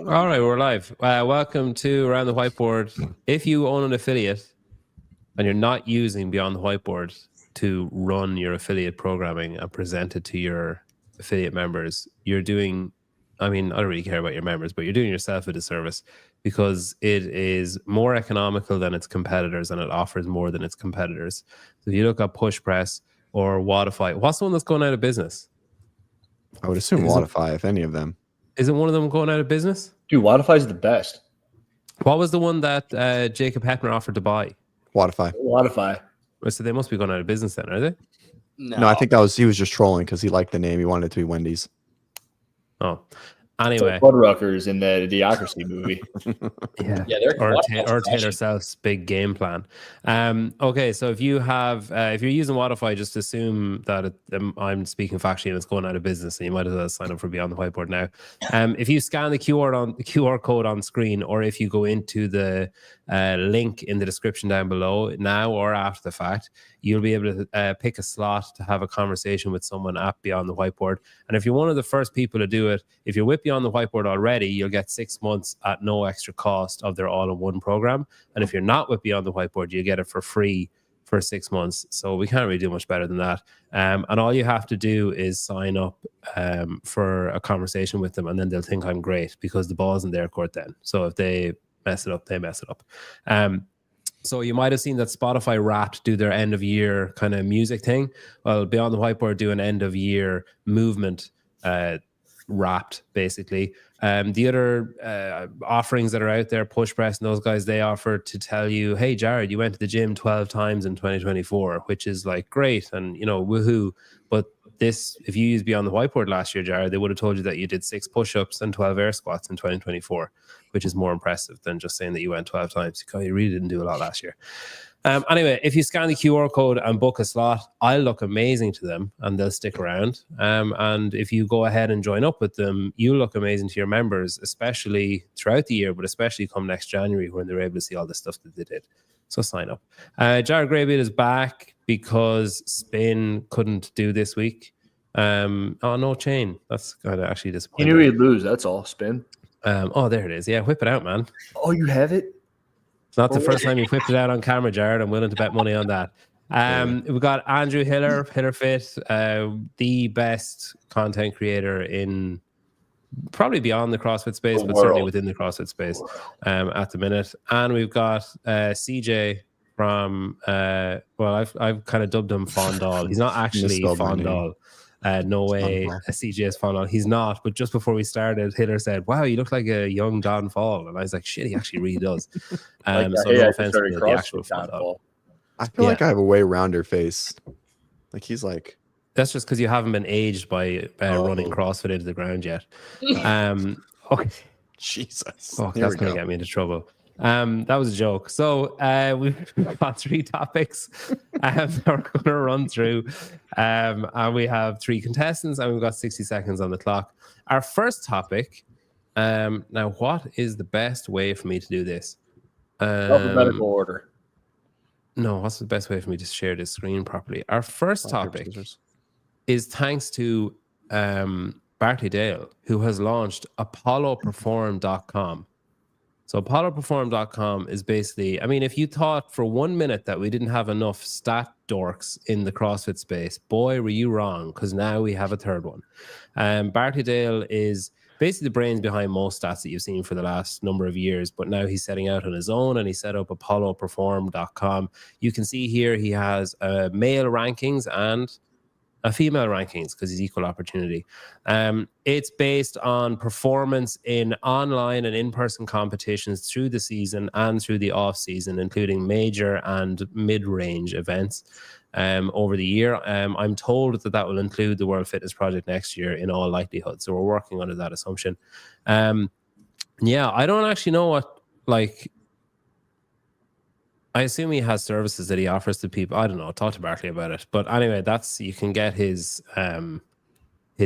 All right, we're live. Welcome to Around the Whiteboard. If you own an affiliate and you're not using Beyond the Whiteboard to run your affiliate programming and present it to your affiliate members, you're doing, I don't really care about your members, but you're doing yourself a disservice because it is more economical than its competitors and it offers more than its competitors. So if you look at PushPress or Wodify, what's the one that's going out of business? I would assume Wodify, if any of them. Isn't one of them going out of business? Dude, Wodify is the best. What was the one that Jacob Heppner offered to buy? Wodify. So they must be going out of business then, are they? No, I think he was just trolling because he liked the name. He wanted it to be Wendy's. Oh, anyway. Fuddruckers in the Idiocracy movie. or Taylor South's big game plan. Okay, so if you're using Wodify, just assume that I'm speaking factually and it's going out of business, and you might as well sign up for Beyond the Whiteboard now. If you scan the QR code on screen, or if you go into the link in the description down below now or after the fact, you'll be able to pick a slot to have a conversation with someone at Beyond the Whiteboard. And if you're one of the first people to do it, if you're with Beyond the Whiteboard already, you'll get 6 months at no extra cost of their all-in-one program. And if you're not with Beyond the Whiteboard, you get it for free for 6 months. So we can't really do much better than that. And all you have to do is sign up for a conversation with them, and then they'll think I'm great because the ball's in their court then. So if they mess it up, they mess it up. So you might have seen that Spotify Wrapped do their end of year kind of music thing. Well, Beyond the Whiteboard do an end of year movement Wrapped, basically. The other offerings that are out there, PushPress and those guys, they offer to tell you, hey, Jared, you went to the gym 12 times in 2024, which is like great and, woohoo. But this, if you used Beyond the Whiteboard last year, Jared, they would have told you that you did 6 push-ups and 12 air squats in 2024, which is more impressive than just saying that you went 12 times. You really didn't do a lot last year. Anyway, if you scan the QR code and book a slot, I'll look amazing to them and they'll stick around. And if you go ahead and join up with them, you look amazing to your members, especially throughout the year, but especially come next January when they're able to see all the stuff that they did. So sign up. Jared Graybeal is back because Spin couldn't do this week. No chain. That's kind of actually disappointing. You knew he'd lose, that's all. Spin. There it is. Yeah, whip it out, man. Oh, you have it? It's not the first time you've whipped it out on camera, Jared. I'm willing to bet money on that. We've got Andrew Hiller Fit, the best content creator in probably beyond the CrossFit space, but certainly within the CrossFit space at the minute. And we've got CJ from, I've kind of dubbed him Fondal. He's not actually Fondal. No way CJ is Fondal. He's not. But just before we started, Hiller said, wow, you look like a young Don Fall. And I was like, shit, he actually really does. So no offense to the actual Fondal. I feel like I have a way rounder face. Like he's like... That's just because you haven't been aged by running CrossFit into the ground yet. Okay. Jesus. Oh, that's going to get me into trouble. That was a joke. So we've got 3 topics that we're going to run through. And we have 3 contestants and we've got 60 seconds on the clock. Our first topic, now what is the best way for me to do this? Alphabetical order. No, what's the best way for me to share this screen properly? Our first topic is thanks to Bartley Dale, who has launched ApolloPerform.com. So ApolloPerform.com is basically, if you thought for 1 minute that we didn't have enough stat dorks in the CrossFit space, boy, were you wrong, because now we have a third one. Bartley Dale is basically the brains behind most stats that you've seen for the last number of years, but now he's setting out on his own and he set up ApolloPerform.com. You can see here he has male rankings and a female rankings because he's equal opportunity. It's based on performance in online and in-person competitions through the season and through the off-season, including major and mid-range events over the year. I'm told that will include the World Fitness Project next year in all likelihood. So we're working under that assumption. I don't actually know what, I assume he has services that he offers to people. I don't know. Talk to Bartley about it. But anyway, you can get his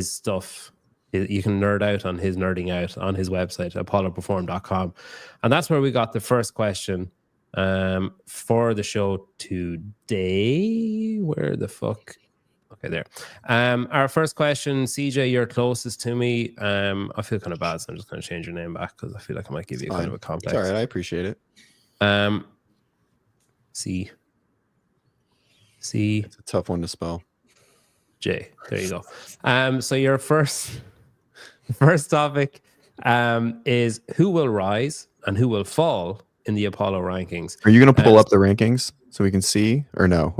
stuff. You can nerd out on his nerding out on his website, apolloperform.com. And that's where we got the first question for the show today. Where the fuck? Okay, there. Our first question, CJ, you're closest to me. I feel kind of bad, so I'm just going to change your name back because I feel like I might give you kind of a complex. It's all right, I appreciate it. C. It's a tough one to spell. J. There you go. So your first topic is who will rise and who will fall in the Apollo rankings. Are you going to pull up the rankings so we can see, or no?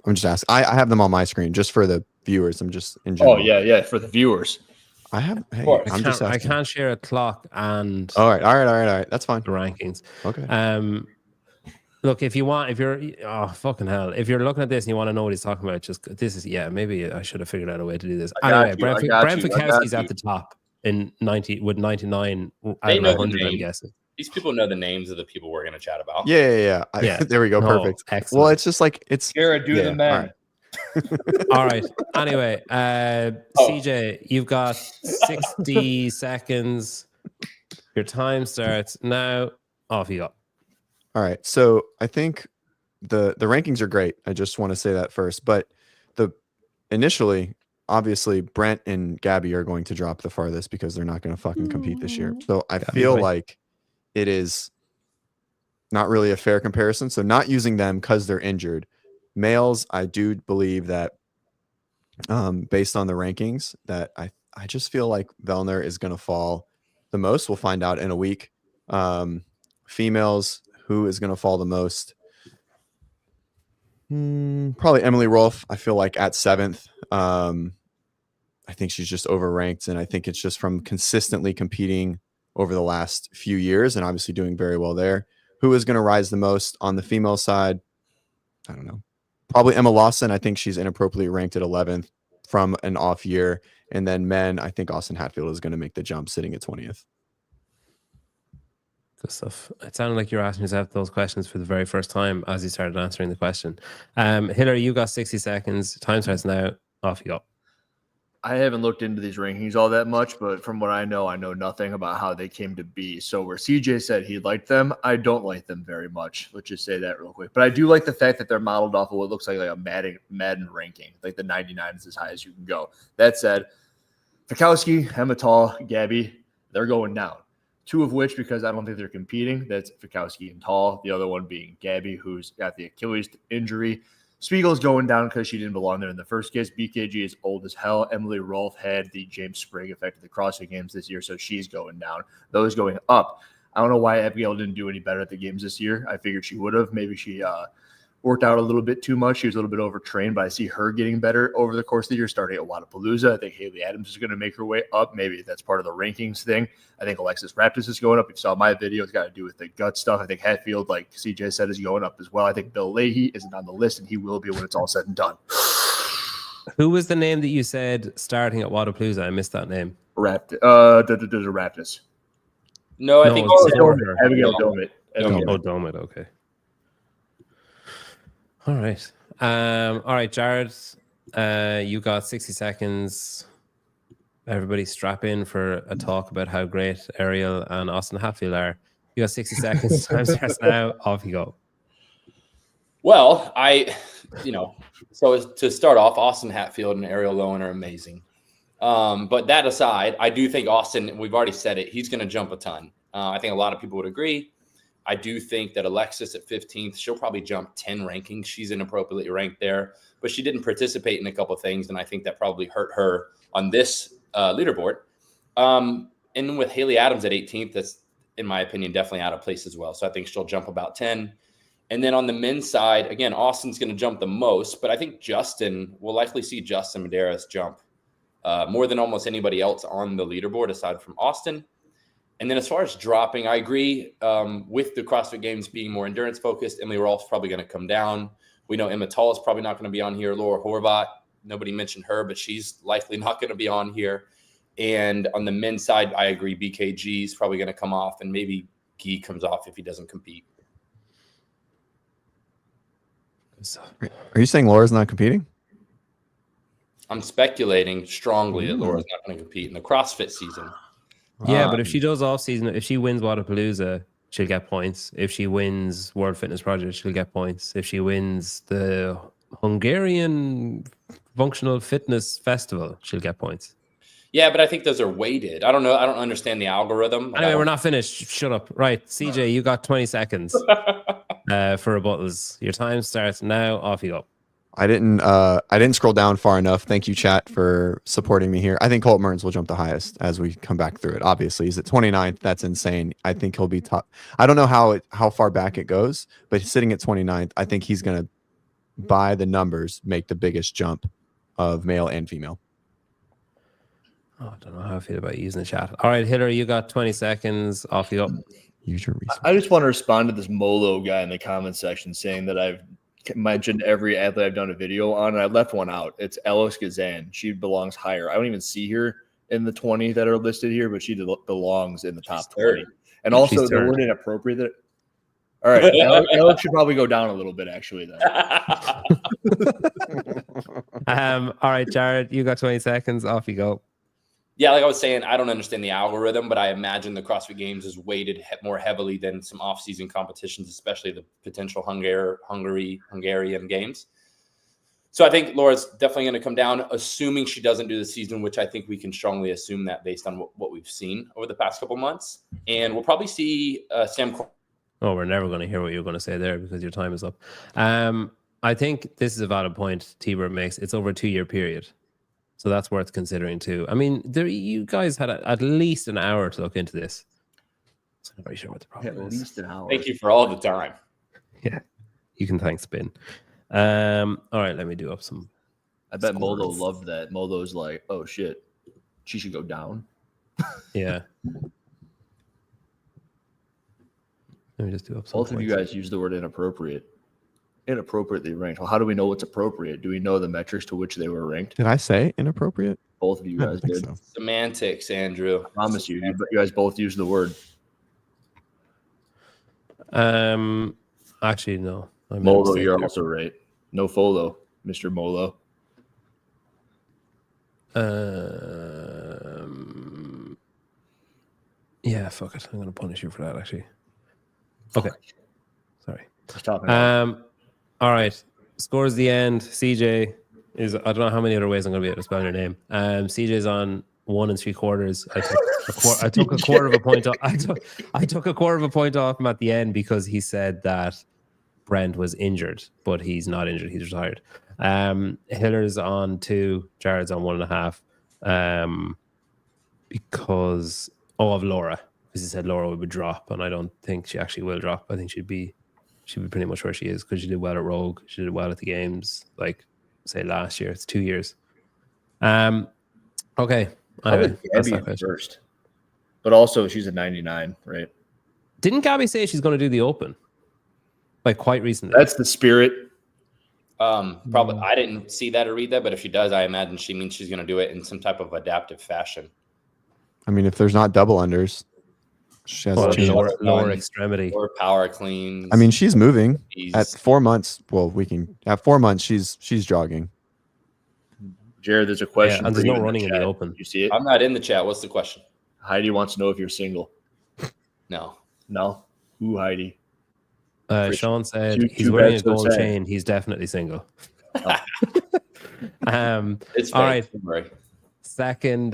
I'm just asking. I have them on my screen just for the viewers. I'm just in general. Oh yeah, for the viewers. I have. Hey, I'm just asking. I can't share a clock and. All right. That's fine. The rankings. Okay. Look, if you're fucking hell, if you're looking at this and you want to know what he's talking about, maybe I should have figured out a way to do this. Anyway, Brent Fikowski's at the top in 99 out of 100, I'm guessing. These people know the names of the people we're going to chat about. Yeah. There we go. Perfect. Excellent. Well, it's just like it's. Garrett, do the man. All right. Anyway, CJ, you've got 60 seconds. Your time starts now. Off you go. All right. So I think the rankings are great. I just want to say that first. But initially, obviously, Brent and Gabby are going to drop the farthest because they're not going to fucking compete this year. So I feel like it is not really a fair comparison. So not using them because they're injured. Males, I do believe that based on the rankings, that I just feel like Vellner is going to fall the most. We'll find out in a week. Females, who is going to fall the most? Probably Emily Rolfe. I feel like at 7th. I think she's just overranked, and I think it's just from consistently competing over the last few years and obviously doing very well there. Who is going to rise the most on the female side? I don't know. Probably Emma Lawson. I think she's inappropriately ranked at 11th from an off year. And then men, I think Austin Hatfield is going to make the jump sitting at 20th. Good stuff. It sounded like you were asking yourself those questions for the very first time as you started answering the question. Hillary, you got 60 seconds. Time starts now. Off you go. I haven't looked into these rankings all that much, but from what I know nothing about how they came to be. So where CJ said he liked them, I don't like them very much. Let's just say that real quick. But I do like the fact that they're modeled off of what looks like a Madden ranking. Like the 99 is as high as you can go. That said, Fikowski, Emma Tall, Gabby, they're going down. 2 of which, because I don't think they're competing, that's Fikowski and Tall. The other one being Gabby, who's got the Achilles injury. Spiegel's going down because she didn't belong there in the first case. BKG is old as hell. Emily Rolfe had the James Sprague effect at the CrossFit Games this year, so she's going down. Those going up. I don't know why Abigail didn't do any better at the games this year. I figured she would have. Maybe she worked out a little bit too much. She was a little bit overtrained, but I see her getting better over the course of the year, starting at Wodapalooza. I think Haley Adams is going to make her way up. Maybe that's part of the rankings thing. I think Alexis Raptis is going up. You saw my video. It's got to do with the gut stuff. I think Hatfield, like CJ said, is going up as well. I think Bill Leahy isn't on the list, and he will be when it's all said and done. Who was the name that you said starting at Wodapalooza? I missed that name. Raptis. No, I think Abigail Domit. Domit. Okay. All right, Jared. You got 60 seconds. Everybody strap in for a talk about how great Ariel and Austin Hatfield are. You got 60 seconds. Time starts now. Off you go. Well, so to start off, Austin Hatfield and Ariel Lowen are amazing. But that aside, I do think Austin, we've already said it, he's going to jump a ton. I think a lot of people would agree. I do think that Alexis at 15th, she'll probably jump 10 rankings. She's inappropriately ranked there, but she didn't participate in a couple of things, and I think that probably hurt her on this leaderboard. And with Haley Adams at 18th, that's, in my opinion, definitely out of place as well. So I think she'll jump about 10. And then on the men's side, again, Austin's going to jump the most, but I think we'll likely see Justin Medeiros jump more than almost anybody else on the leaderboard aside from Austin. And then as far as dropping, I agree with the CrossFit Games being more endurance focused. Emily Rolfe's probably going to come down. We know Emma Tall is probably not going to be on here. Laura Horvath, nobody mentioned her, but she's likely not going to be on here. And on the men's side, I agree. BKG is probably going to come off, and maybe Guy comes off if he doesn't compete. Are you saying Laura's not competing? I'm speculating strongly that Laura's not going to compete in the CrossFit season. Yeah, but if she does off season, if she wins Wodapalooza, she'll get points. If she wins World Fitness Project, she'll get points. If she wins the Hungarian Functional Fitness Festival, she'll get points. Yeah, but I think those are weighted. I don't know. I don't understand the algorithm. Anyway, we're not finished. Shut up. Right, CJ, you got 20 seconds for rebuttals. Your time starts now. Off you go. I didn't scroll down far enough. Thank you, chat, for supporting me here. I think Colt Mearns will jump the highest as we come back through it. Obviously, he's at 29th. That's insane. I think he'll be top. I don't know how far back it goes, but sitting at 29th, I think he's going to, by the numbers, make the biggest jump of male and female. Oh, I don't know how I feel about using the chat. All right, Hillary, you got 20 seconds. Off you go. Use your resources. I just want to respond to this Molo guy in the comment section saying that I've mentioned every athlete I've done a video on, and I left one out. It's Elis Gazan. She belongs higher. I don't even see her in the 20 that are listed here, but she belongs in the top 20. And also, the word inappropriate. That, all right, Alex should probably go down a little bit, actually. Then. All right, Jared, you got 20 seconds. Off you go. Yeah, like I was saying, I don't understand the algorithm, but I imagine the CrossFit Games is weighted more heavily than some off-season competitions, especially the potential Hungarian Games. So I think Laura's definitely going to come down, assuming she doesn't do the season, which I think we can strongly assume that based on what we've seen over the past couple months. And we'll probably see Sam. Oh, we're never going to hear what you're going to say there because your time is up. I think this is a valid point T-Bird makes. It's over a 2-year period. So that's worth considering too. I mean, you guys had at least an hour to look into this. So I'm not very sure what the problem is. At least an hour. Thank you for all the time. Yeah, you can thank Spin. All right, let me do up some. I bet Molo loved that. Molo's like, oh shit, she should go down. Yeah. Let me just do up some. Both of you guys use the word inappropriate. Inappropriately ranked. Well, how do we know what's appropriate? Do we know the metrics to which they were ranked? Did I say inappropriate? Both of you guys did. So. Semantics, Andrew. I promise you guys both used the word. Actually, no. Molo, you're also right. No Folo, Mr. Molo. Yeah, fuck it. I'm gonna punish you for that. Actually. Okay. Sorry. All right. Scores the end. CJ is, I don't know how many other ways I'm going to be able to spell your name. CJ's on 1 3/4. I took a quarter of a point off. I took a quarter of a point off him at the end because he said that Brent was injured, but he's not injured. He's retired. Hiller's on 2. Jared's on 1.5. Because of Laura. Because he said Laura would drop, and I don't think she actually will drop. I think she'd be pretty much where she is because she did well at Rogue. She did well at the games, like say last year. It's 2 years. Okay. Anyway, Gabby first, but also she's a 99, right? Didn't Gabby say she's going to do the Open? Like quite recently. That's the spirit. Probably. I didn't see that or read that, but if she does, I imagine she means she's going to do it in some type of adaptive fashion. I mean, if there's not double unders. She has lower extremity or power cleans. I mean, she's moving at 4 months. Well, at 4 months, she's jogging. Jared, there's a question. Yeah, and there's no running in the Open. You see it? I'm not in the chat. What's the question? Heidi wants to know if you're single. No. Who, Heidi? Sean said he's wearing a gold chain. He's definitely single. It's all right. Right. Second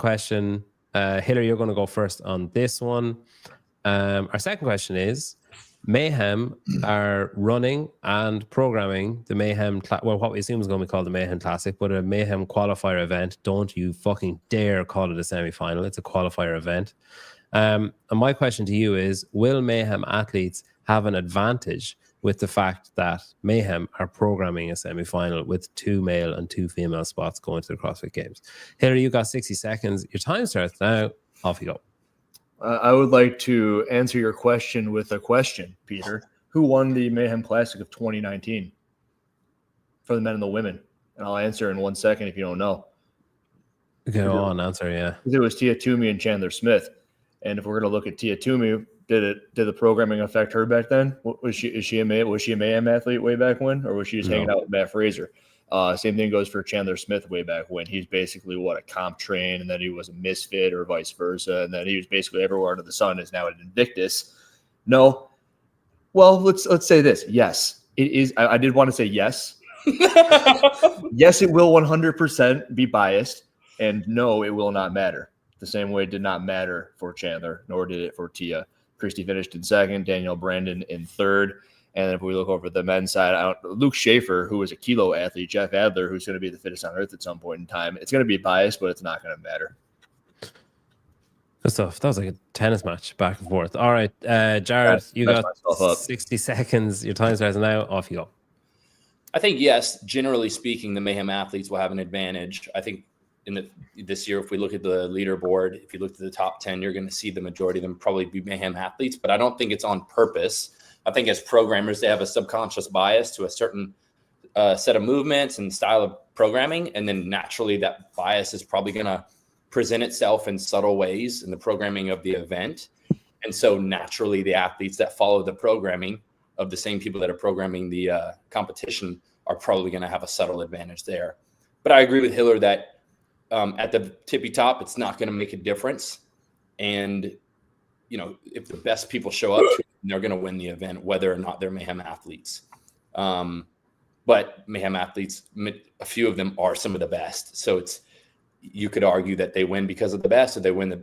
question. Hillary, you're going to go first on this one. Our second question is, Mayhem are running and programming the Mayhem, what we assume is going to be called the Mayhem Classic, but a Mayhem qualifier event. Don't you fucking dare call it a semi-final. It's a qualifier event. And my question to you is, will Mayhem athletes have an advantage with the fact that Mayhem are programming a semi-final with 2 male and 2 female spots going to the CrossFit Games? Hillary, you got 60 seconds. Your time starts now. Off you go. I would like to answer your question with a question, Peter. Who won the Mayhem Classic of 2019 for the men and the women? And I'll answer in 1 second if you don't know. Go on, answer, yeah. It was Tia Toomey and Chandler Smith. And if we're going to look at Tia Toomey, did the programming affect her back then? Was she a Mayhem athlete way back when, or was she just hanging out with Matt Fraser? Same thing goes for Chandler Smith way back when. He's basically a comp train, and then he was a misfit or vice versa, and then he was basically everywhere under the sun. Is now at Invictus. No, well, let's say this. Yes, It is. I did want to say yes. Yes, it will 100% be biased, and no, it will not matter. The same way it did not matter for Chandler, nor did it for Tia. Christy finished in second, Danielle Brandon in third. And then if we look over the men's side, Luke Schaefer, who was a kilo athlete, Jeff Adler, who's going to be the fittest on earth at some point in time. It's going to be biased, but it's not going to matter. Good stuff. That was like a tennis match back and forth. All right, Jared, you got 60 seconds. Your time starts now. Off you go. I think, yes, generally speaking, the Mayhem athletes will have an advantage. I think this year, if we look at the leaderboard, if you look at the top 10, you're going to see the majority of them probably be Mayhem athletes, but I don't think it's on purpose. I think as programmers, they have a subconscious bias to a certain set of movements and style of programming, and then naturally that bias is probably going to present itself in subtle ways in the programming of the event. And so naturally the athletes that follow the programming of the same people that are programming the competition are probably going to have a subtle advantage there. But I agree with Hiller that at the tippy top, it's not going to make a difference. And, you know, if the best people show up, they're going to win the event, whether or not they're Mayhem athletes. But Mayhem athletes, a few of them are some of the best. So you could argue that they win because of the best, or they win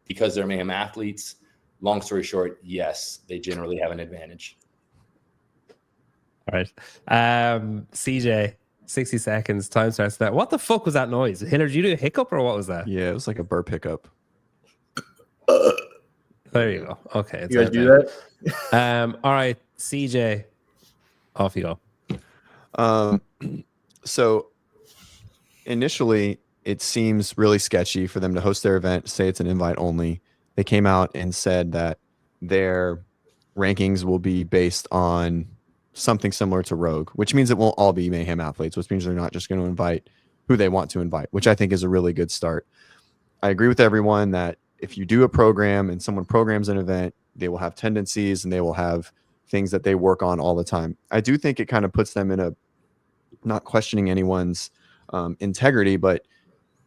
because they're Mayhem athletes. Long story short, yes, they generally have an advantage. All right. CJ, 60 seconds. Time starts now. What the fuck was that noise? Hiller, did you do a hiccup or what was that? Yeah, it was like a burp hiccup. There you go. Okay. You guys do that? All right, CJ, off you go. So initially, it seems really sketchy for them to host their event, say it's an invite only. They came out and said that their rankings will be based on something similar to Rogue, which means it won't all be Mayhem athletes, which means they're not just going to invite who they want to invite, which I think is a really good start. I agree with everyone that if you do a program and someone programs an event, they will have tendencies and they will have things that they work on all the time. I do think it kind of puts them in a, not questioning anyone's integrity, but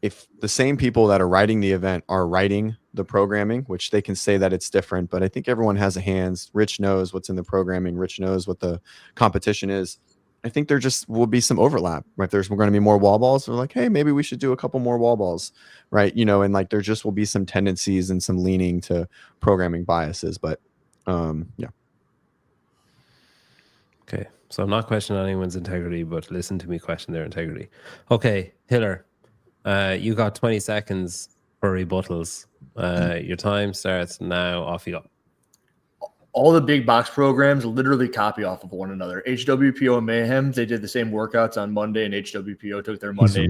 if the same people that are writing the event are writing the programming, which they can say that it's different, but I think everyone has a hands. Rich knows what's in the programming. Rich knows what the competition is. I think there just will be some overlap, right? There's going to be more wall balls. We're like, hey, maybe we should do a couple more wall balls, right? You know, and like there just will be some tendencies and some leaning to programming biases, but yeah. Okay, so I'm not questioning anyone's integrity, but listen to me question their integrity. Okay, Hiller, you got 20 seconds for rebuttals. Your time starts now. Off you go. All the big box programs literally copy off of one another. HWPO and Mayhem, they did the same workouts on Monday, and HWPO took their Monday.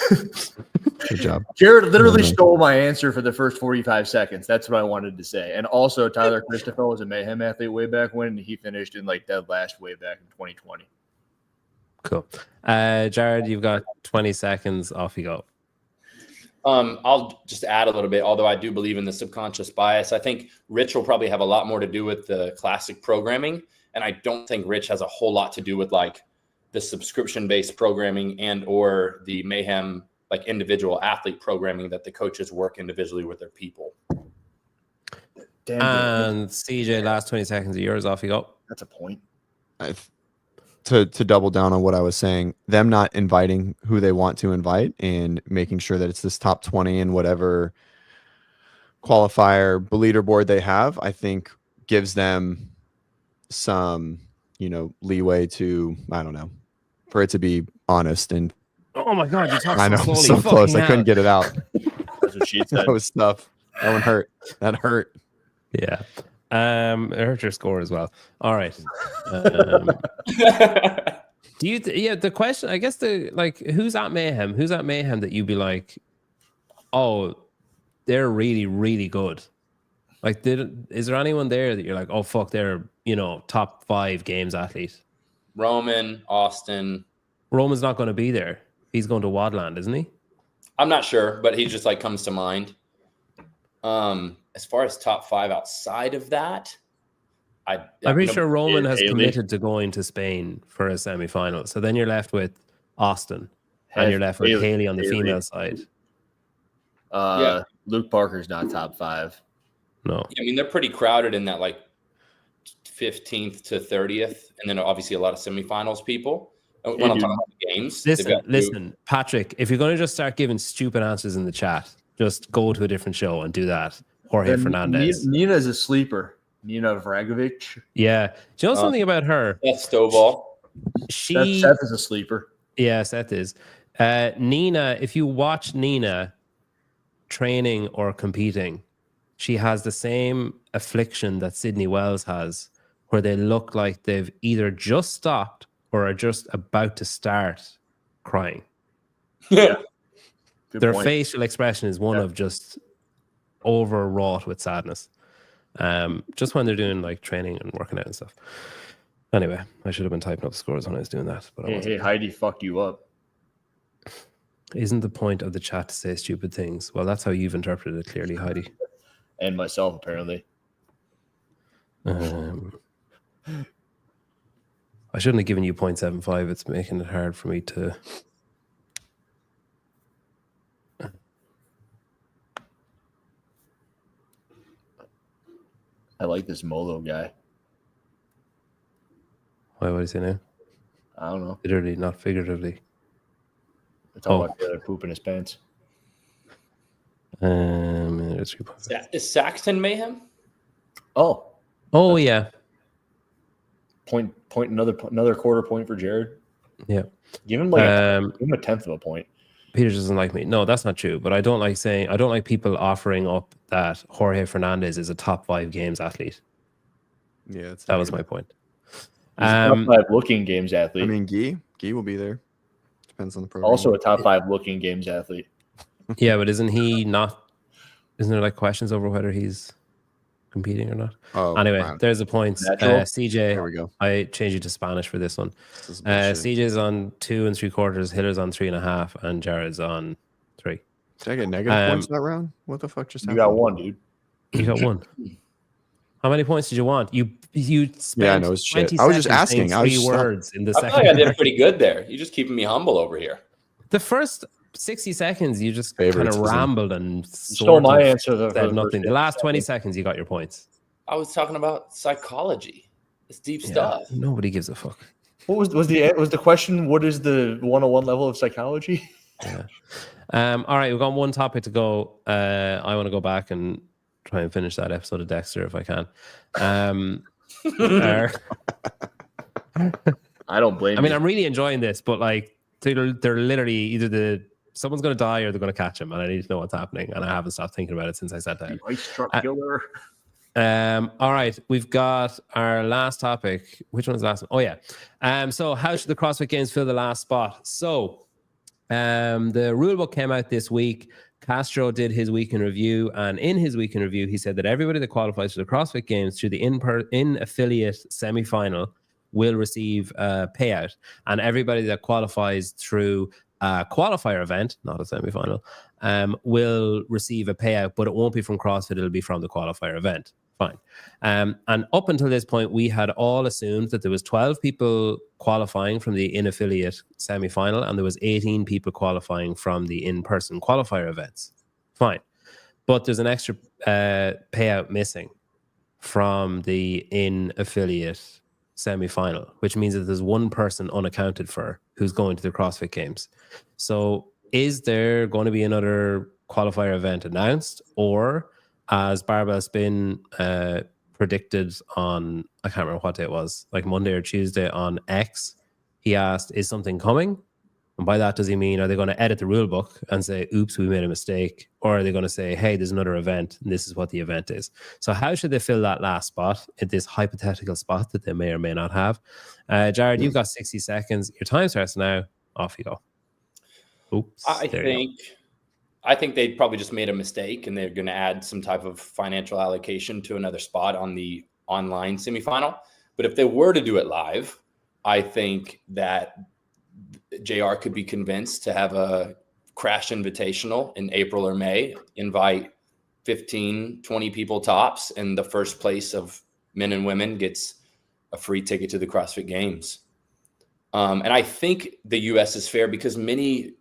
Good job. Jared literally stole my answer for the first 45 seconds. That's what I wanted to say. And also, Tyler Christopher was a Mayhem athlete way back when, and he finished in like dead last way back in 2020. Cool. Jared, you've got 20 seconds. Off you go. I'll just add a little bit, although I do believe in the subconscious bias. I think Rich will probably have a lot more to do with the classic programming. And I don't think Rich has a whole lot to do with like the subscription-based programming and or the Mayhem, like individual athlete programming that the coaches work individually with their people. And CJ, last 20 seconds of yours. Off you go. That's a point. To double down on what I was saying, them not inviting who they want to invite and making sure that it's this top 20 and whatever qualifier leaderboard they have, I think gives them some, leeway to, I don't know, for it to be honest. And oh my God, you talked I know, slowly. so close. I couldn't get it out. That's what she said. That was tough. That one hurt. That hurt. Yeah. It hurt your score as well. All right. Do you? The question, I guess, who's at Mayhem? Who's at Mayhem that you'd be like, oh, they're really, really good. Like, is there anyone there that you're like, oh fuck, they're top 5 games athlete? Roman, Austin. Roman's not going to be there. He's going to Wadland, isn't he? I'm not sure, but he just like comes to mind. As far as top 5 outside of that, I'm pretty sure Roman has committed to going to Spain for a semifinal. So then you're left with Austin, and you're left with Haley on the female side. Luke Parker's not top 5. No, I mean they're pretty crowded in that like 15th to 30th, and then obviously a lot of semifinals people. When I'm talking about the games, listen, Patrick, if you're going to just start giving stupid answers in the chat, just go to a different show and do that. Jorge Fernandez. Nina is a sleeper. Nina Vragovic. Yeah. Do you know something about her? Seth Stovall. Seth is a sleeper. Yeah, Seth is. Nina, if you watch Nina training or competing, she has the same affliction that Sydney Wells has, where they look like they've either just stopped or are just about to start crying. Yeah. Their facial expression is one of just overwrought with sadness. Just when they're doing like training and working out and stuff. Anyway, I should have been typing up scores when I was doing that. But hey, Heidi fucked you up. Isn't the point of the chat to say stupid things? Well, that's how you've interpreted it clearly, Heidi. And myself, apparently. I shouldn't have given you 0.75. It's making it hard for me to... I like this Molo guy. Why? What do you say now? I don't know. Literally, not figuratively. It's all about the other poop in his pants. Is Saxton Mayhem? Oh, yeah. Point. Another quarter point for Jared. Yeah. Give him a tenth of a point. Peter doesn't like me. No, that's not true. But I don't like people offering up that Jorge Fernandez is a top 5 games athlete. Yeah, that was my point. He's a top 5 looking games athlete. I mean, Guy will be there. Depends on the program. Also a top 5 looking games athlete. Yeah, but isn't there like questions over whether he's competing or not? Oh, anyway, wow. there's a point. CJ, there we go. I changed you to Spanish for this one. CJ's on 2 3/4, Hiller's on 3.5, and Jared's on 3. Did I get negative points that round? What the fuck just happened? You got 1, dude. You got 1. How many points did you want? You spent I know, 20 I was just asking. Three words in the I second. feel like I did pretty good there. You're just keeping me humble over here. The first 60 seconds, you just kind of rambled and stole my answer. Said nothing. The last 20 seconds, you got your points. I was talking about psychology. It's deep stuff. Nobody gives a fuck. What was the question? What is the 101 level of psychology? Yeah. All right, we've got one topic to go. I want to go back and try and finish that episode of Dexter if I can. I don't blame you. I mean, I'm really enjoying this, but like they're literally either someone's going to die or they're going to catch him, and I need to know what's happening, and I haven't stopped thinking about it since I sat down. Ice truck killer. All right, we've got our last topic. Which one is the last one? Oh yeah. So how should the CrossFit Games fill the last spot? So the rule book came out this week. Castro did his week in review, and in his week in review, he said that everybody that qualifies for the CrossFit Games through the in-affiliate semi-final will receive a payout, and everybody that qualifies through a qualifier event, not a semi-final, will receive a payout, but it won't be from CrossFit, it'll be from the qualifier event. Fine. And up until this point, we had all assumed that there was 12 people qualifying from the in-affiliate semi-final, and there was 18 people qualifying from the in-person qualifier events. Fine. But there's an extra payout missing from the in-affiliate semi-final, which means that there's one person unaccounted for who's going to the CrossFit Games. So is there going to be another qualifier event announced, or as Barbell Spin predicted on, I can't remember what day it was, like Monday or Tuesday on X, he asked, is something coming? And by that, does he mean, are they going to edit the rule book and say, oops, we made a mistake? Or are they going to say, hey, there's another event, and this is what the event is? So how should they fill that last spot, in this hypothetical spot that they may or may not have? Jared, you've got 60 seconds. Your time starts now. Off you go. Oops. I think they probably just made a mistake, and they're going to add some type of financial allocation to another spot on the online semifinal. But if they were to do it live, I think that JR could be convinced to have a crash invitational in April or May, invite 15, 20 people tops, and the first place of men and women gets a free ticket to the CrossFit Games. And I think the US is fair because many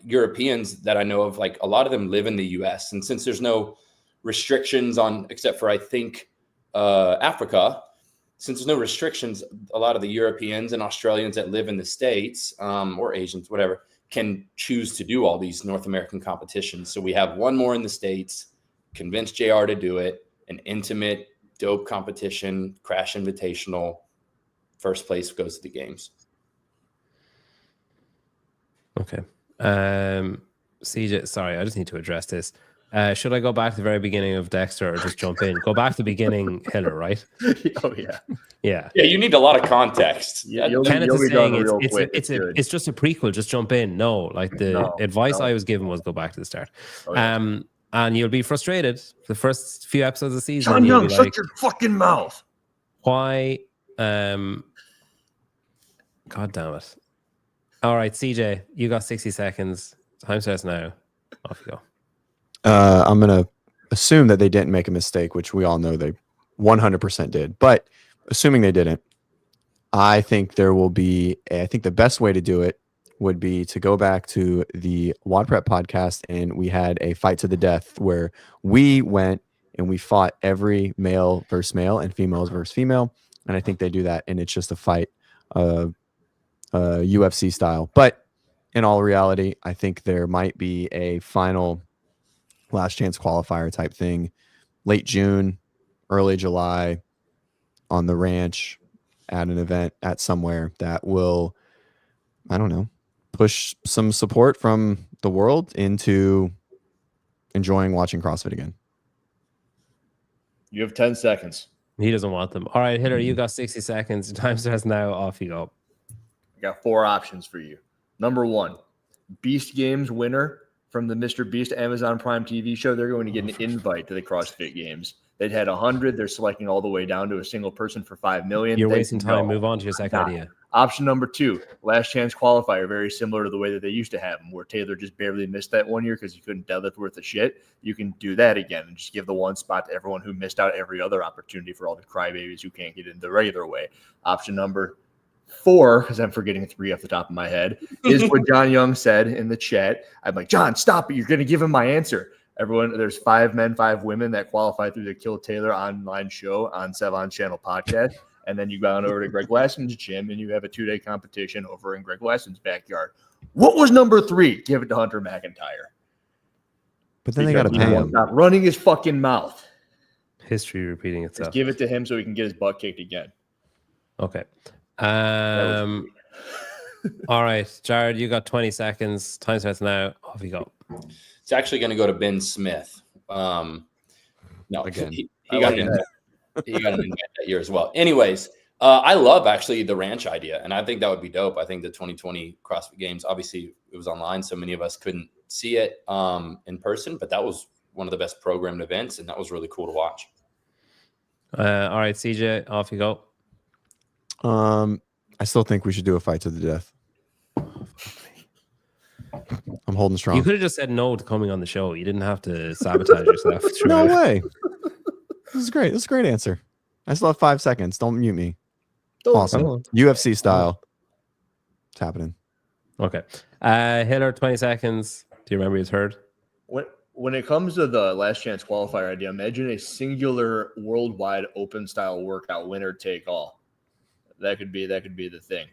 Europeans that I know of, like a lot of them live in the US. And since there's no restrictions on, except for I think Africa, since there's no restrictions, a lot of the Europeans and Australians that live in the States, or Asians, whatever, can choose to do all these North American competitions. So we have one more in the States, convince JR to do it, an intimate, dope competition, Crash Invitational. First place goes to the games. Okay. CJ, sorry, I just need to address this. Should I go back to the very beginning of Dexter or just jump in? Go back to the beginning, Hiller, right? Oh, yeah. Yeah. Yeah, you need a lot of context. Yeah, Kenneth is saying it's it's just a prequel, just jump in. No, like the advice I was given was go back to the start. Oh, yeah. And you'll be frustrated for the first few episodes of the season. John Young, shut like, your fucking mouth. Why? God damn it. All right, CJ, you got 60 seconds. Time starts now. Off you go. I'm going to assume that they didn't make a mistake, which we all know they 100% did. But assuming they didn't, I think there will be, I think the best way to do it would be to go back to the WOD Prep podcast, and we had a fight to the death where we went and we fought every male versus male and females versus female. And I think they do that, and it's just a fight, UFC style. But in all reality, I think there might be a final last chance qualifier type thing, late June, early July, on the ranch at an event at somewhere that will, I don't know, push some support from the world into enjoying watching CrossFit again. You have 10 seconds. He doesn't want them. All right, Hiller, you got 60 seconds. Time starts now. Off you go. I got 4 options for you. Number 1, Beast Games winner from the Mr. Beast Amazon Prime TV show. They're going to get an invite to the CrossFit Games. They'd had 100. They're selecting all the way down to a single person for $5 million. You're wasting time. Move on to your second idea. Option number 2, last chance qualifier, very similar to the way that they used to have them, where Taylor just barely missed that 1 year because he couldn't deadlift worth of shit. You can do that again and just give the one spot to everyone who missed out every other opportunity for all the crybabies who can't get in the regular way. Option number 4, because I'm forgetting 3 off the top of my head, is what John Young said in the chat. I'm like, John, stop it. You're going to give him my answer. Everyone, there's 5 men, 5 women that qualify through the Kill Taylor online show on Sevon's channel podcast. And then you go on over to Greg Lasson's gym and you have a 2-day competition over in Greg Lasson's backyard. What was number 3? Give it to Hunter McIntyre. But then they got to pay him. Stop running his fucking mouth. History repeating itself. Just give it to him so he can get his butt kicked again. Okay. All right, Jared, you got 20 seconds. Time starts now. Off you go. It's actually going to go to Ben Smith. No, again, he got an invite that year as well. Anyways, I love actually the ranch idea, and I think that would be dope. I think the 2020 CrossFit Games, obviously it was online, so many of us couldn't see it in person, but that was one of the best programmed events, and that was really cool to watch. All right, CJ, off you go. I still think we should do a fight to the death. I'm holding strong. You could have just said no to coming on the show. You didn't have to sabotage yourself. No way. This is great. This is a great answer. I still have 5 seconds. Don't mute me. Awesome. UFC style. It's happening. Okay. Hiller, 20 seconds. Do you remember his herd? When it comes to the last chance qualifier idea, imagine a singular worldwide open style workout, winner take all. That could be the thing.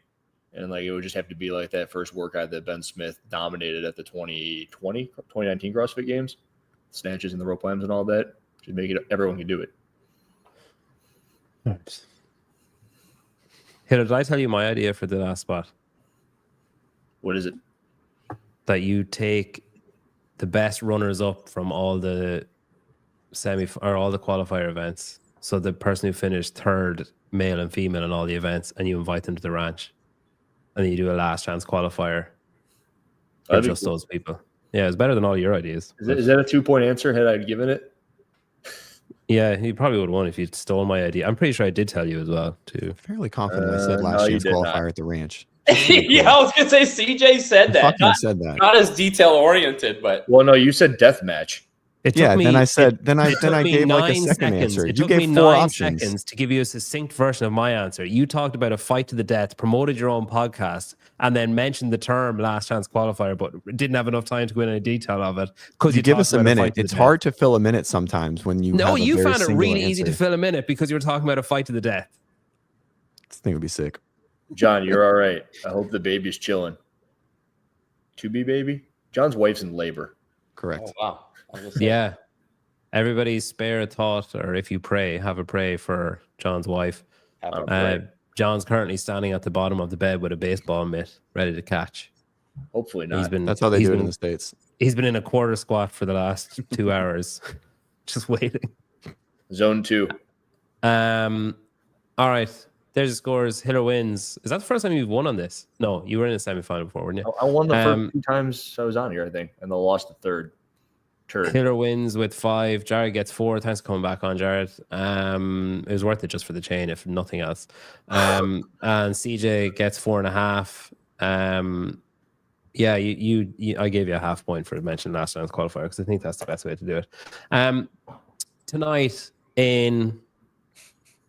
And like it would just have to be like that first workout that Ben Smith dominated at the 2019 CrossFit Games, snatches and the rope climbs and all that. Just make it everyone can do it. Right. Hiller, did I tell you my idea for the last spot? What is it? That you take the best runners up from all the all the qualifier events. So the person who finished 3rd, male and female in all the events, and you invite them to the ranch. And then you do a last chance qualifier for just those people. Yeah, it's better than all your ideas. Is that a 2-point answer had I given it? Yeah, you probably would have won if you stole my idea. I'm pretty sure I did tell you as well, too. Fairly confident I said last chance qualifier at the ranch. Yeah, I was going to say CJ said that. Not as detail oriented, but. Well, no, you said death match. Then I gave like a second answer. It you took gave me 4 9 options. seconds to give you a succinct version of my answer. You talked about a fight to the death, promoted your own podcast, and then mentioned the term last chance qualifier, but didn't have enough time to go into any detail of it. Because you give us a minute. It's hard to fill a minute sometimes when you. No, have you a very found it really single easy answer. to fill a minute because you were talking about a fight to the death. This thing would be sick. John, you're all right. I hope the baby's chilling. To be baby? John's wife's in labor. Correct. Oh, wow. Yeah. Everybody spare a thought, or if you pray, have a pray for John's wife. John's currently standing at the bottom of the bed with a baseball mitt, ready to catch. Hopefully not. That's how they do it in the States. He's been in a quarter squat for the last 2 hours, just waiting. Zone 2. All right. There's the scores. Hiller wins. Is that the first time you've won on this? No, you were in a semifinal before, weren't you? I won the first 2 times I was on here, I think, and then lost the third. Hiller wins with 5. Jared gets 4. Thanks for coming back on, Jared. It was worth it just for the chain, if nothing else. And CJ gets 4.5. Yeah, you I gave you a half point for mentioning last round's qualifier because I think that's the best way to do it. Tonight in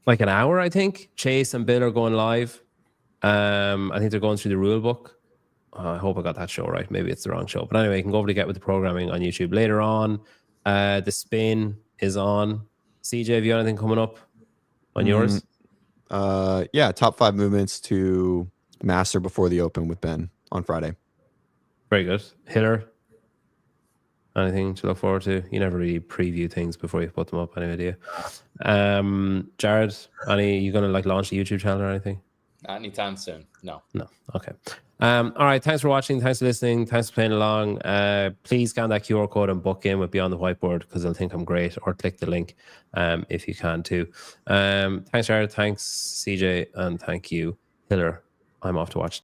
like an hour, I think Chase and Bill are going live. I think they're going through the rule book. I hope I got that show right. Maybe it's the wrong show. But anyway, you can go over to Get With The Programming on YouTube. Later on, the spin is on. CJ, have you got anything coming up on yours? Yeah, top 5 movements to master before the Open with Ben on Friday. Very good. Hiller, anything to look forward to? You never really preview things before you put them up, anyway, do you? Jared, you going to like launch a YouTube channel or anything? Not anytime soon. No. Okay. All right. Thanks for watching. Thanks for listening. Thanks for playing along. Please scan that QR code and book in with Beyond the Whiteboard because they'll think I'm great, or click the link if you can too. Thanks, Jared. Thanks, CJ. And thank you, Hiller. I'm off to watch